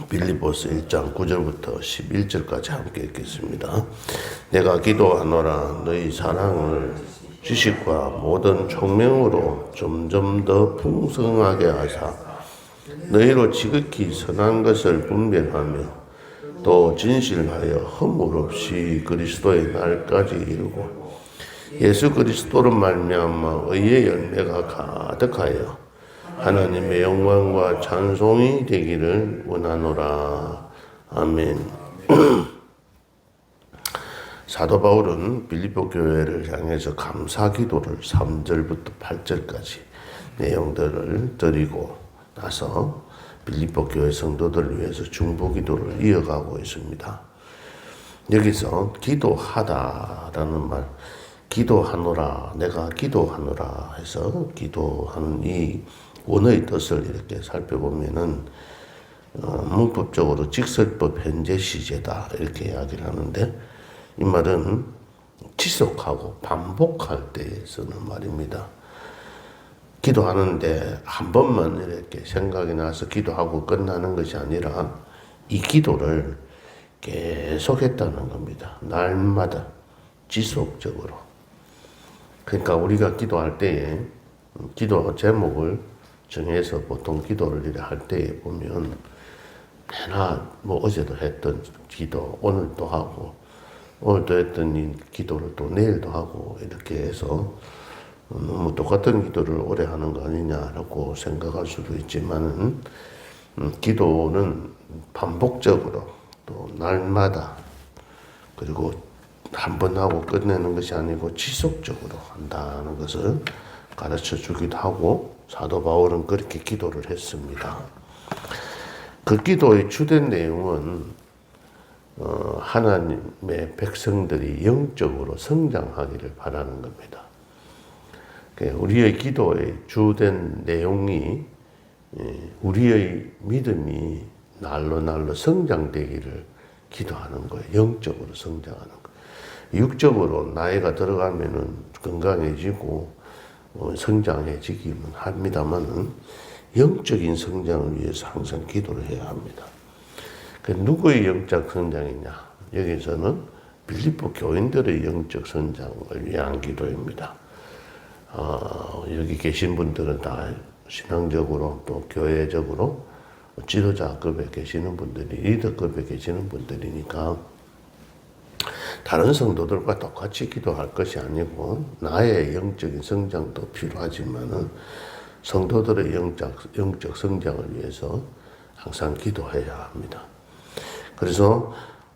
빌립보서 1장 9절부터 11절까지 함께 읽겠습니다. 내가 기도하노라 너희 사랑을 지식과 모든 총명으로 점점 더 풍성하게 하사 너희로 지극히 선한 것을 분별하며 또 진실하여 허물 없이 그리스도의 날까지 이루고 예수 그리스도로 말미암아 의의 열매가 가득하여 하나님의 영광과 찬송이 되기를 원하노라. 아멘. 사도 바울은 빌립보 교회를 향해서 감사 기도를 3절부터 8절까지 내용들을 드리고 나서 빌립보 교회 성도들을 위해서 중보 기도를 이어가고 있습니다. 여기서 기도하다라는 말, 기도하노라, 내가 기도하노라 해서 기도하는 이 원어의 뜻을 이렇게 살펴보면은 문법적으로 직설법 현재 시제다 이렇게 이야기를 하는데 이 말은 지속하고 반복할 때 쓰는 말입니다. 기도하는데 한 번만 이렇게 생각이 나서 기도하고 끝나는 것이 아니라 이 기도를 계속했다는 겁니다. 날마다 지속적으로. 그러니까 우리가 기도할 때에 기도 제목을 정해서 보통 기도를 이렇게 할 때에 보면 매나 뭐 어제도 했던 기도 오늘도 하고 오늘도 했던 이 기도를 또 내일도 하고 이렇게 해서 너무 똑같은 기도를 오래 하는 거 아니냐라고 생각할 수도 있지만은 기도는 반복적으로 또 날마다 그리고 한 번 하고 끝내는 것이 아니고 지속적으로 한다는 것을 가르쳐 주기도 하고 사도 바울은 그렇게 기도를 했습니다. 그 기도의 주된 내용은 하나님의 백성들이 영적으로 성장하기를 바라는 겁니다. 우리의 기도의 주된 내용이 우리의 믿음이 날로 성장되기를 기도하는 거예요. 영적으로 성장하는 거예요. 육적으로 나이가 들어가면은 건강해지고 성장해지기는 합니다만은 영적인 성장을 위해서 항상 기도를 해야 합니다. 누구의 영적 성장이냐? 여기서는 빌립보 교인들의 영적 성장을 위한 기도입니다. 여기 계신 분들은 다 신앙적으로 또 교회적으로 지도자급에 계시는 분들이 리더급에 계시는 분들이니까 다른 성도들과 똑같이 기도할 것이 아니고 나의 영적인 성장도 필요하지만은 성도들의 영적 성장을 위해서 항상 기도해야 합니다. 그래서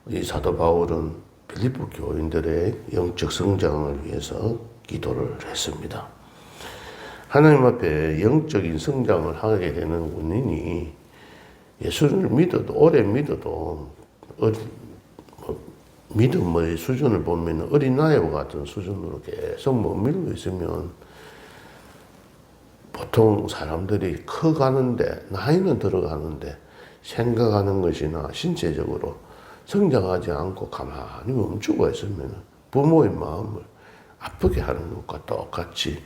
이 사도 바울은 빌립보 교인들의 영적 성장을 위해서 기도를 했습니다. 하나님 앞에 영적인 성장을 하게 되는 원인이 예수를 믿어도 오래 믿어도 믿음의 수준을 보면 어린아이와 같은 수준으로 계속 머밀고 있으면 보통 사람들이 커가는데 나이는 들어가는데 생각하는 것이나 신체적으로 성장하지 않고 가만히 멈추고 있으면 부모의 마음을 아프게 하는 것과 똑같이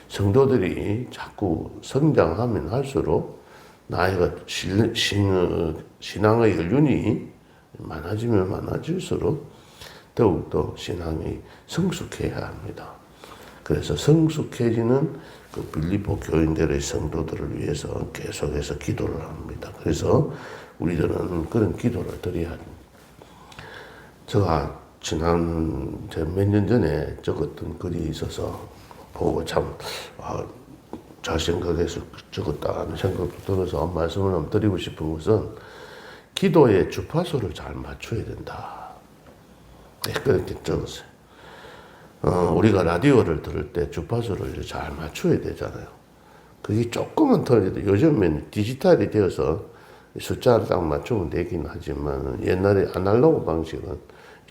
성도들이 자꾸 성장하면 할수록 나이가 신앙의 연륜이 많아지면 많아질수록 더욱더 신앙이 성숙해야 합니다. 그래서 성숙해지는 그 빌립보 교인들의 성도들을 위해서 계속해서 기도를 합니다. 그래서 우리들은 그런 기도를 드려야 합니다. 제가 몇 년 전에 적었던 글이 있어서 보고 참 잘 생각해서 적었다는 생각도 들어서 말씀을 한번 드리고 싶은 것은 기도의 주파수를 잘 맞춰야 된다. 네, 그렇게 적었어요. 우리가 라디오를 들을 때 주파수를 잘 맞춰야 되잖아요. 그게 조금은 틀려도 요즘에는 디지털이 되어서 숫자를 딱 맞추면 되긴 하지만 옛날에 아날로그 방식은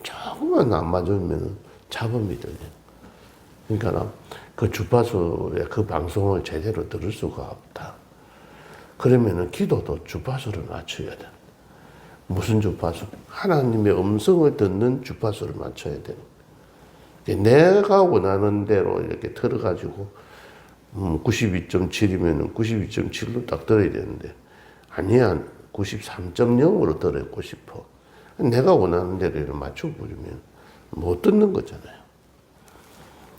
조금만 안 맞으면 잡음이 들려요. 그러니까 그 주파수의 그 방송을 제대로 들을 수가 없다. 그러면은 기도도 주파수를 맞춰야 돼. 무슨 주파수? 하나님의 음성을 듣는 주파수를 맞춰야 돼. 내가 원하는 대로 이렇게 틀어가지고 92.7이면 92.7로 딱 들어야 되는데 아니야. 93.0으로 들었고 싶어. 내가 원하는 대로 맞춰버리면 못 듣는 거잖아요.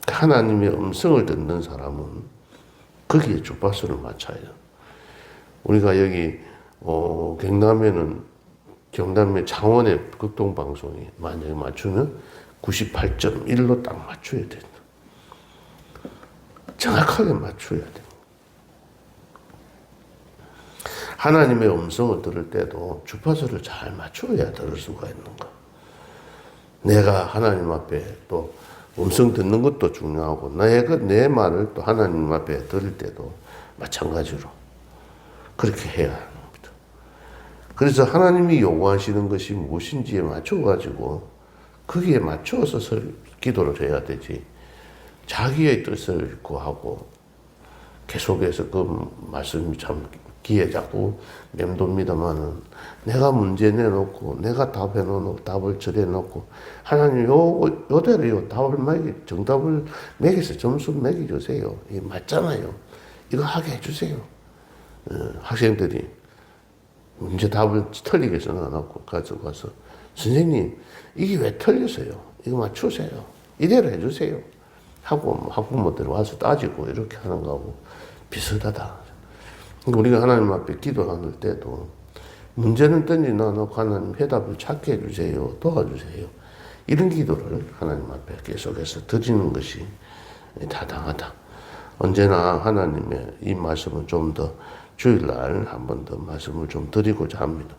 하나님의 음성을 듣는 사람은 거기에 주파수를 맞춰요. 우리가 여기 경남의 창원의 극동방송이 만약에 맞추면 98.1로 딱 맞춰야 된다. 정확하게 맞춰야 돼. 하나님의 음성을 들을 때도 주파수를 잘 맞춰야 들을 수가 있는 거. 내가 하나님 앞에 또 음성 듣는 것도 중요하고 내 말을 또 하나님 앞에 들을 때도 마찬가지로 그렇게 해야 하는 겁니다. 그래서 하나님이 요구하시는 것이 무엇인지에 맞춰가지고 거기에 맞춰서 기도를 해야 되지. 자기의 뜻을 구하고 계속해서 그 말씀이 참 귀에 자꾸 맴돕니다만은 내가 문제 내놓고 내가 답을 절해놓고 하나님 요대로 답을 정답을 매겨서 점수 매겨주세요. 이게 맞잖아요. 이거 하게 해주세요. 학생들이 문제 답을 틀리게 써놔놓고 가져가서 선생님 이게 왜 틀렸어요? 이거 맞추세요. 이대로 해주세요. 하고 학부모들 와서 따지고 이렇게 하는 거하고 비슷하다. 우리가 하나님 앞에 기도할 때도 문제는 던져놓고 하나님 해답을 찾게 해주세요. 도와주세요. 이런 기도를 하나님 앞에 계속해서 드리는 것이 타당하다. 언제나 하나님의 이 말씀은 좀 더 주일날 한 번 더 말씀을 좀 드리고자 합니다.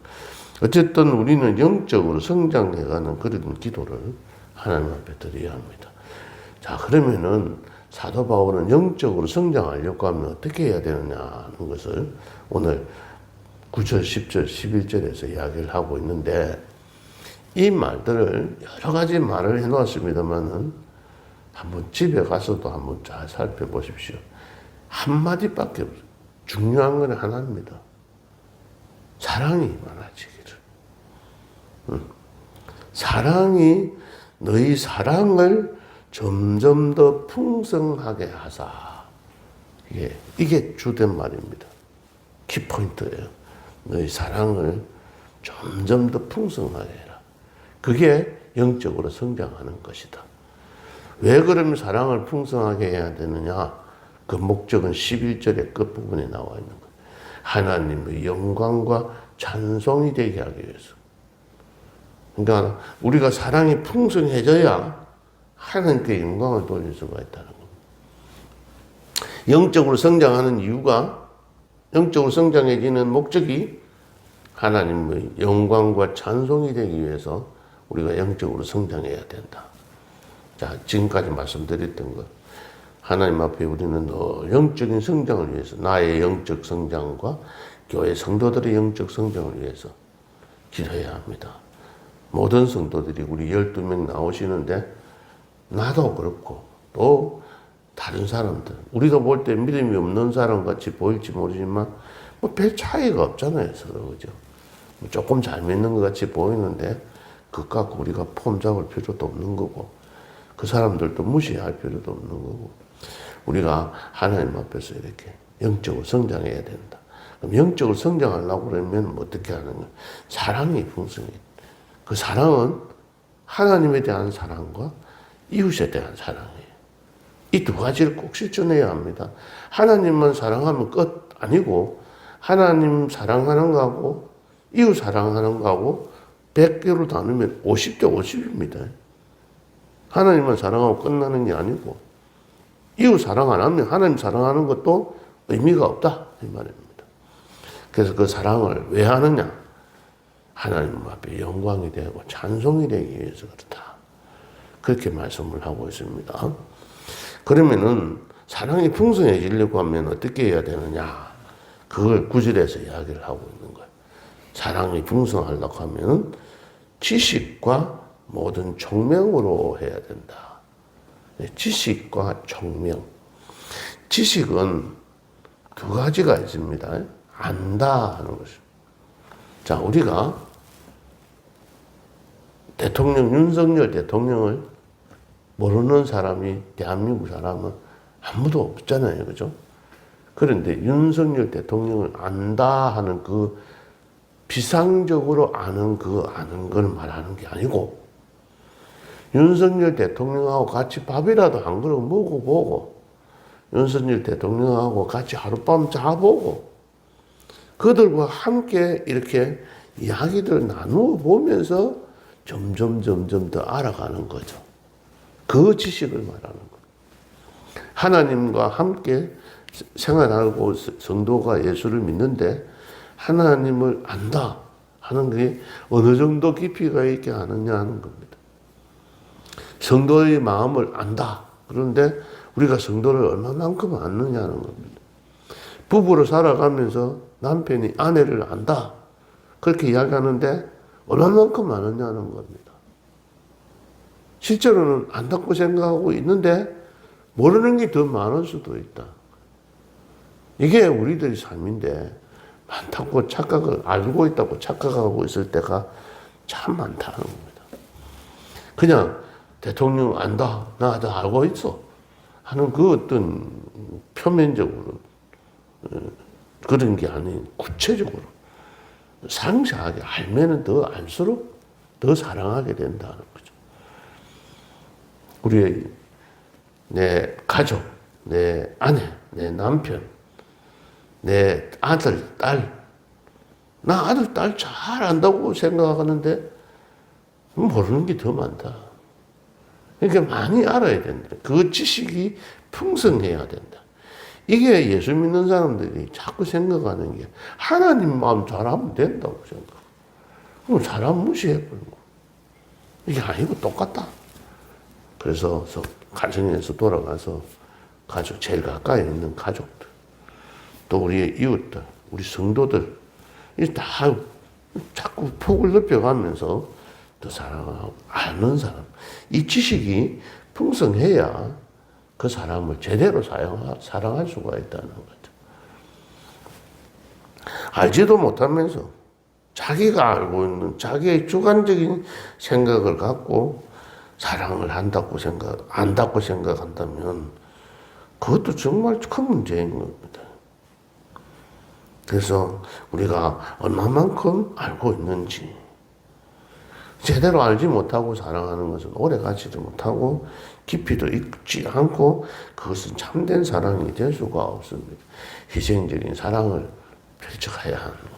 어쨌든 우리는 영적으로 성장해가는 그런 기도를 하나님 앞에 드려야 합니다. 자, 그러면은 사도 바울은 영적으로 성장하려고 하면 어떻게 해야 되느냐 하는 것을 오늘 9절, 10절, 11절에서 이야기를 하고 있는데 이 말들을 여러 가지 말을 해놓았습니다만은 한번 집에 가서도 한번 잘 살펴보십시오. 한마디밖에 없어요. 중요한 건 하나입니다. 사랑이 많아지기를. 사랑이 너희 사랑을 점점 더 풍성하게 하사. 이게 주된 말입니다. 키포인트예요. 너희 사랑을 점점 더 풍성하게 해라. 그게 영적으로 성장하는 것이다. 왜 그러면 사랑을 풍성하게 해야 되느냐? 그 목적은 11절의 끝부분에 나와 있는 거예요. 하나님의 영광과 찬송이 되게 하기 위해서. 그러니까 우리가 사랑이 풍성해져야 하나님께 영광을 돌릴 수가 있다는 겁니다. 영적으로 성장하는 이유가, 영적으로 성장해지는 목적이 하나님의 영광과 찬송이 되기 위해서 우리가 영적으로 성장해야 된다. 자, 지금까지 말씀드렸던 것. 하나님 앞에 우리는 영적인 성장을 위해서, 나의 영적 성장과 교회 성도들의 영적 성장을 위해서 기도해야 합니다. 모든 성도들이 우리 12명 나오시는데 나도 그렇고 또 다른 사람들, 우리가 볼 때 믿음이 없는 사람 같이 보일지 모르지만 뭐 별 차이가 없잖아요, 서로. 그죠? 조금 잘 믿는 것 같이 보이는데 그것 갖고 우리가 폼 잡을 필요도 없는 거고 그 사람들도 무시할 필요도 없는 거고 우리가 하나님 앞에서 이렇게 영적으로 성장해야 된다. 그럼 영적으로 성장하려고 그러면 어떻게 하는 거예요? 사랑이 풍성해. 그 사랑은 하나님에 대한 사랑과 이웃에 대한 사랑이에요. 이 두 가지를 꼭 실천해야 합니다. 하나님만 사랑하면 끝 아니고 하나님 사랑하는 거하고 이웃 사랑하는 거하고 100개로 나누면 50대 50입니다. 하나님만 사랑하고 끝나는 게 아니고 이웃 사랑 안 하면 하나님 사랑하는 것도 의미가 없다 이 말입니다. 그래서 그 사랑을 왜 하느냐? 하나님 앞에 영광이 되고 찬송이 되기 위해서 그렇다. 그렇게 말씀을 하고 있습니다. 그러면은 사랑이 풍성해지려고 하면 어떻게 해야 되느냐? 그걸 9절에서 이야기를 하고 있는 거예요. 사랑이 풍성하려고 하면 지식과 모든 총명으로 해야 된다. 지식과 총명. 지식은 두 가지가 있습니다. 안다 하는 것이죠. 자, 우리가 윤석열 대통령을 모르는 사람이 대한민국 사람은 아무도 없잖아요. 그죠? 그런데 윤석열 대통령을 안다 하는 그 비상적으로 아는 걸 말하는 게 아니고, 윤석열 대통령하고 같이 밥이라도 한 그릇 먹어보고, 윤석열 대통령하고 같이 하룻밤 자보고, 그들과 함께 이렇게 이야기들 나누어 보면서 점점 더 알아가는 거죠. 그 지식을 말하는 거예요. 하나님과 함께 생활하고 성도가 예수를 믿는데 하나님을 안다 하는 게 어느 정도 깊이가 있게 아느냐 하는 겁니다. 성도의 마음을 안다. 그런데 우리가 성도를 얼마만큼 안느냐는 겁니다. 부부로 살아가면서 남편이 아내를 안다. 그렇게 이야기하는데 얼마만큼 아느냐는 겁니다. 실제로는 안다고 생각하고 있는데 모르는 게 더 많을 수도 있다. 이게 우리들의 삶인데 많다고 착각을 알고 있다고 착각하고 있을 때가 참 많다는 겁니다. 그냥 대통령 안다, 나 다 알고 있어 하는 그 어떤 표면적으로 그런 게 아닌 구체적으로 상세하게 알면은 더 알수록 더 사랑하게 된다는 거죠. 우리 내 가족, 내 아내, 내 남편, 내 아들, 딸, 나 아들, 딸 잘 안다고 생각하는데 모르는 게 더 많다. 그러니까 많이 알아야 된다. 그 지식이 풍성해야 된다. 이게 예수 믿는 사람들이 자꾸 생각하는 게 하나님 마음 잘하면 된다고 생각. 그럼 사람 무시해버리고. 이게 아니고 똑같다. 그래서 가정에서 돌아가서 가족, 제일 가까이 있는 가족들, 또 우리의 이웃들, 우리 성도들, 이 다 자꾸 폭을 넓혀가면서 더 사랑하고 아는 사람. 이 지식이 풍성해야 그 사람을 제대로 사랑할 수가 있다는 거죠. 알지도 못하면서 자기가 알고 있는 자기의 주관적인 생각을 갖고 사랑을 안다고 생각한다면 그것도 정말 큰 문제인 겁니다. 그래서 우리가 얼마만큼 알고 있는지, 제대로 알지 못하고 사랑하는 것은 오래 가지도 못하고 깊이도 있지 않고 그것은 참된 사랑이 될 수가 없습니다. 희생적인 사랑을 펼쳐가야 하는 겁니다.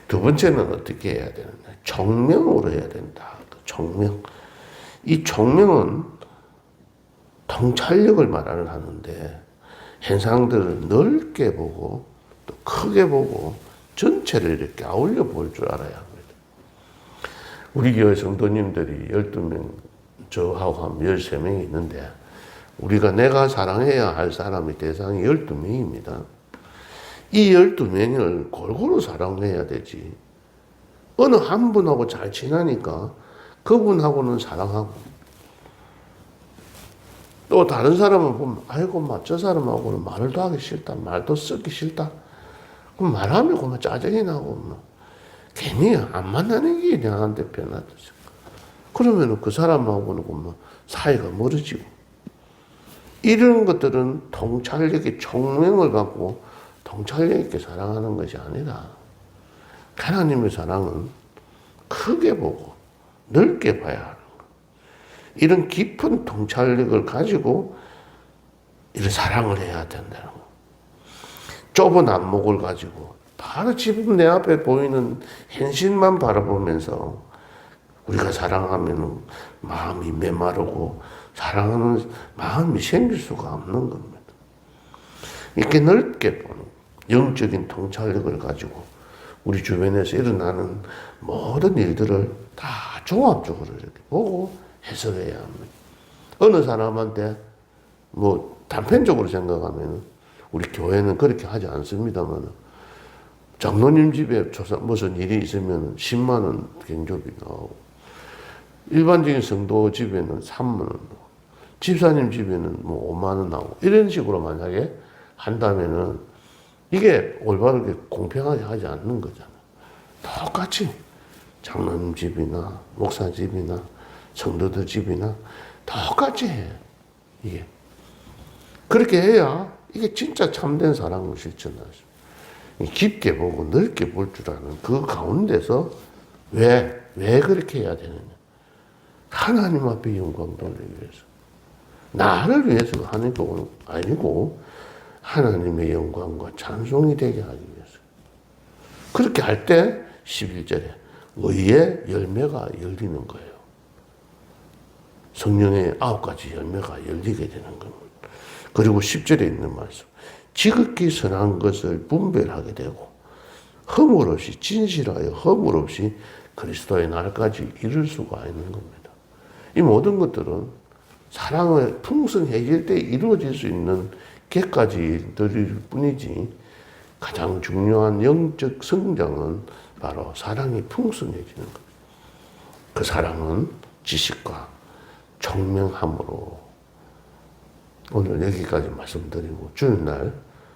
두 번째는 어떻게 해야 되느냐? 정명으로 해야 된다. 정명. 이 정명은 통찰력을 말을 하는데 현상들을 넓게 보고 또 크게 보고 전체를 이렇게 아울러 볼 줄 알아야 합니다. 우리 교회 성도님들이 12명, 저하고 하면 13명이 있는데 우리가 내가 사랑해야 할 사람의 대상이 12명입니다. 이 12명을 골고루 사랑해야 되지. 어느 한 분하고 잘 지나니까 그분하고는 사랑하고 또 다른 사람은 보면 아이고 저 사람하고는 말도 하기 싫다. 말도 쓰기 싫다. 그럼 말하면 그만 짜증이 나고 괜히 안 만나는 게 나한테 편하다. 그러면 그 사람하고는 그만 사이가 멀어지고 이런 것들은 통찰력의 총명을 갖고 통찰력 있게 사랑하는 것이 아니라 하나님의 사랑은 크게 보고 넓게 봐야 하는 것. 이런 깊은 통찰력을 가지고 이런 사랑을 해야 된다는 것. 좁은 안목을 가지고 바로 지금 내 앞에 보이는 현실만 바라보면서 우리가 사랑하면 마음이 메마르고 사랑하는 마음이 생길 수가 없는 겁니다. 이렇게 넓게 보는 영적인 통찰력을 가지고 우리 주변에서 일어나는 모든 일들을 다 종합적으로 이렇게 보고 해석해야 합니다. 어느 사람한테 단편적으로 생각하면 우리 교회는 그렇게 하지 않습니다만 장로님 집에 무슨 일이 있으면 10만 원 경조비 나오고 일반적인 성도 집에는 3만 원 나오고 집사님 집에는 5만 원 나오고 이런 식으로 만약에 한다면은 이게 올바르게 공평하게 하지 않는 거잖아요. 똑같이 장로님 집이나 목사 집이나 성도들 집이나 똑같이 해. 이게 그렇게 해야 이게 진짜 참된 사랑을 실천하죠. 깊게 보고 넓게 볼 줄 아는 그 가운데서 왜 그렇게 해야 되느냐. 하나님 앞에 영광 돌리기 위해서. 나를 위해서 하는 게 아니고 하나님의 영광과 찬송이 되게 하기 위해서. 그렇게 할 때 11절에 의의 열매가 열리는 거예요. 성령의 9가지 열매가 열리게 되는 겁니다. 그리고 10절에 있는 말씀. 지극히 선한 것을 분별하게 되고 허물 없이 진실하여 허물 없이 그리스도의 날까지 이룰 수가 있는 겁니다. 이 모든 것들은 사랑을 풍성해질 때 이루어질 수 있는 객가지들일 뿐이지 가장 중요한 영적 성장은 바로 사랑이 풍성해지는 겁니다. 그 사랑은 지식과 총명함으로 오늘 여기까지 말씀드리고 주일날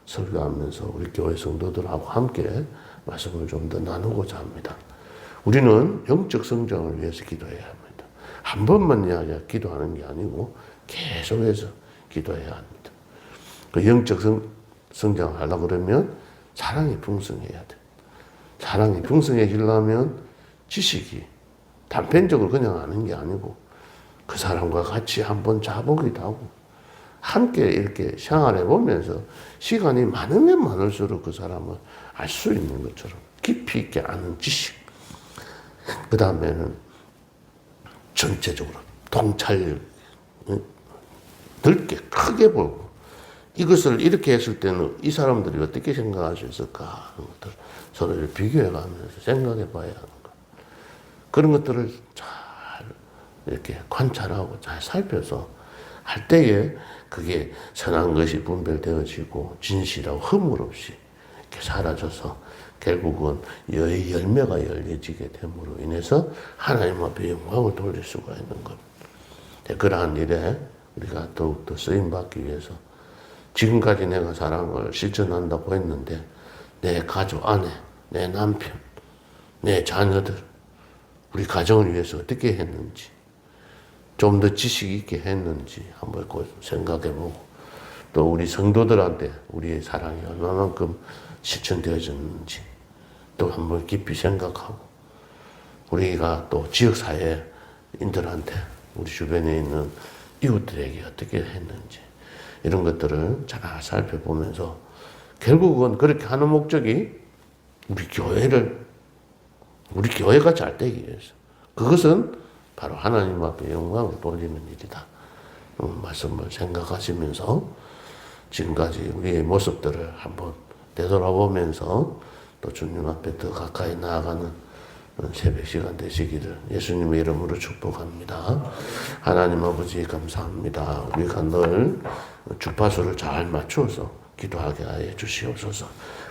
설교하면서 우리 교회 성도들하고 함께 말씀을 좀 더 나누고자 합니다. 우리는 영적 성장을 위해서 기도해야 합니다. 한 번만 기도하는 게 아니고 계속해서 기도해야 합니다. 그 영적 성장을 하려고 그러면 사랑이 풍성해야 돼. 사랑이 풍성해지려면 지식이 단편적으로 그냥 아는 게 아니고 그 사람과 같이 한번 자보기도 하고 함께 이렇게 생활해 보면서 시간이 많으면 많을수록 그 사람을 알 수 있는 것처럼 깊이 있게 아는 지식. 그 다음에는 전체적으로 통찰력, 넓게 크게 보고 이것을 이렇게 했을 때는 이 사람들이 어떻게 생각할 수 있을까 하는 것들 서로를 비교해 가면서 생각해 봐야 하는 것. 그런 것들을 잘 이렇게 관찰하고 잘 살펴서 할 때에 그게 선한 것이 분별되어지고 진실하고 허물 없이 이렇게 사라져서 결국은 여의 열매가 열려지게 됨으로 인해서 하나님 앞에 영광을 돌릴 수가 있는 겁니다. 그러한 일에 우리가 더욱더 쓰임받기 위해서 지금까지 내가 사랑을 실천한다고 했는데 내 가족, 아내, 내 남편, 내 자녀들, 우리 가정을 위해서 어떻게 했는지 좀 더 지식 있게 했는지 한번 생각해보고 또 우리 성도들한테 우리의 사랑이 얼마만큼 실천되어졌는지 또 한번 깊이 생각하고 우리가 또 지역사회인들한테 우리 주변에 있는 이웃들에게 어떻게 했는지 이런 것들을 잘 살펴보면서 결국은 그렇게 하는 목적이 우리 교회가 잘 되기 위해서 그것은 바로 하나님 앞에 영광을 돌리는 일이다. 말씀을 생각하시면서 지금까지 우리의 모습들을 한번 되돌아보면서 또 주님 앞에 더 가까이 나아가는 새벽 시간 되시기를 예수님의 이름으로 축복합니다. 하나님 아버지 감사합니다. 우리가 늘 주파수를 잘 맞추어서 기도하게 하여 주시옵소서.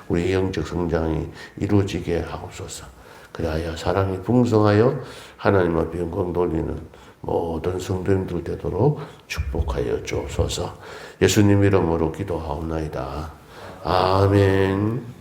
우리의 영적 성장이 이루어지게 하옵소서. 그리하여 사랑이 풍성하여 하나님 앞에 영광 돌리는 모든 성도님들 되도록 축복하여 주옵소서. 예수님 이름으로 기도하옵나이다. 아멘.